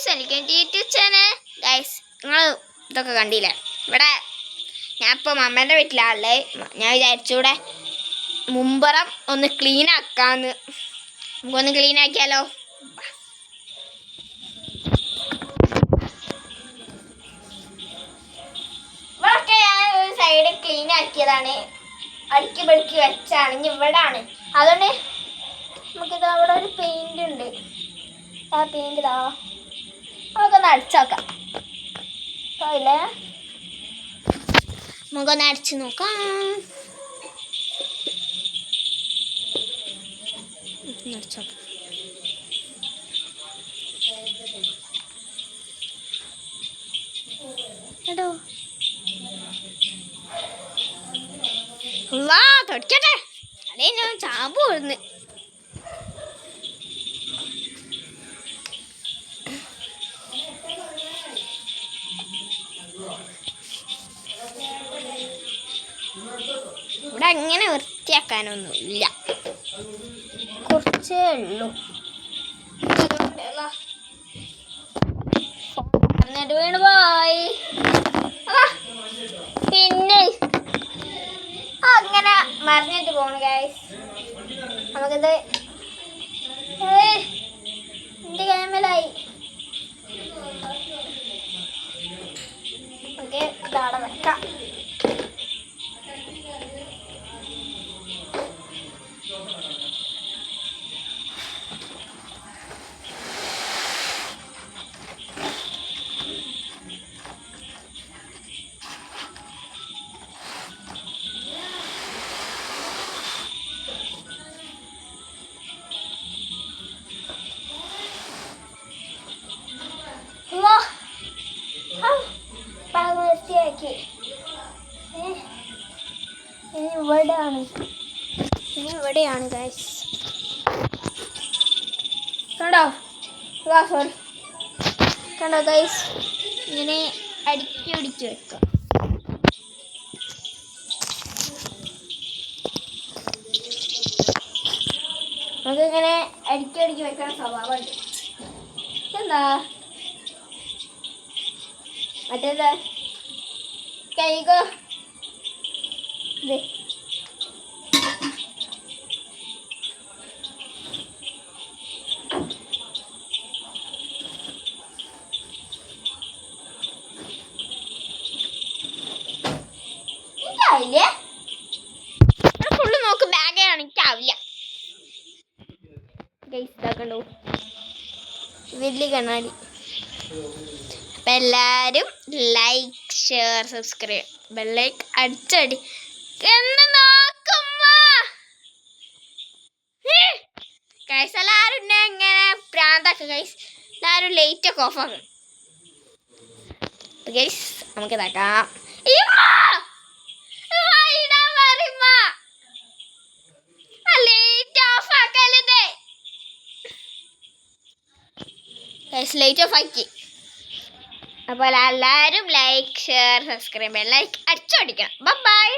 Guys, എനിക്ക് YouTube channel. Guys, നിങ്ങൾ ഇതൊക്കെ കണ്ടില്ലേ? ഇവിടെ ഞാൻ ഇപ്പോൾ അമ്മേൻ്റെ വീട്ടിലാണല്ലേ. ഞാൻ വിചാരിച്ചൂടെ മുമ്പറം ഒന്ന് ക്ലീൻ ആക്കാന്ന്. നമുക്കൊന്ന് ക്ലീൻ ആക്കിയാലോ? ഇവിടെയൊക്കെ ഞാൻ ഒരു സൈഡ് ക്ലീൻ ആക്കിയതാണ്, അടുക്കി പെടുക്കി വെച്ചാണ്. ഇനി ഇവിടാണ്, അതുകൊണ്ട് നമുക്കിത് അവിടെ ഒരു പെയിന്റ് ഉണ്ട്. ആ പെയിന്റ് ഇതാ, നമുക്കൊന്ന് അടിച്ചു നോക്കാം. ഇല്ലേ, നമുക്കൊന്ന് അടിച്ചു നോക്കാം. അടിച്ചോക്കാം. കേട്ടോ, വാ തുടക്കട്ടെ. അതേ ഞാൻ ചാമ്പ് കൊടുന്ന്. ഇവിടെ അങ്ങനെ വൃത്തിയാക്കാനൊന്നും ഇല്ല, കുറച്ചേ ഉള്ളൂ. എന്നിട്ട് വീണ് പോയി. പിന്നെ അങ്ങനെ മറിഞ്ഞിട്ട് പോണു ഗൈസ്. നമുക്കിത് എൻ്റെ ക്യാമലായി. ഓക്കെ, ഇതവിടെ വെക്കാം. വൃത്തിയാക്കി. ഇവിടെയാണ് ഗൈസ്, കണ്ടോ? സോറി, കണ്ടോ ഗൈസ്? ഇങ്ങനെ അടുക്കി അടിച്ച് വെക്കാം. നമുക്കിങ്ങനെ അടുക്കി അടിച്ച് വെക്കണ സ്വഭാവമുണ്ട്. എന്താ മറ്റേത് കൈകോ ഇത് എനിക്കാവില്ലേ? ഫുള്ള് നോക്ക്, ബാഗാണ്, എനിക്കാവില്ല. ഗൈസ് ഇതാക്കണ്ടോ, വലിയ കണ്ണാടി. അപ്പം എല്ലാവരും ലൈക്ക്, ഷെയർ, സബ്സ്ക്രൈബ്, ബെല്ലൈക്ക് അടിച്ചടി എന്ന് നോക്കുമ്മ. ഗൈസ് എല്ലാവരും എന്നെ ഇങ്ങനെ പ്രാന്താക്കുക ഗൈസ്. എല്ലാവരും ലൈറ്റൊക്കെ ഓഫാക്കണം. ഗൈസ് നമുക്ക് ഇതാക്കാം. ലൈറ്റ് ഓഫ് ആക്കി. അപ്പോൾ എല്ലാവരും ലൈക്ക്, ഷെയർ, സബ്സ്ക്രൈബ്, ലൈക്ക് അടിച്ചോടിക്കണം. ബൈ.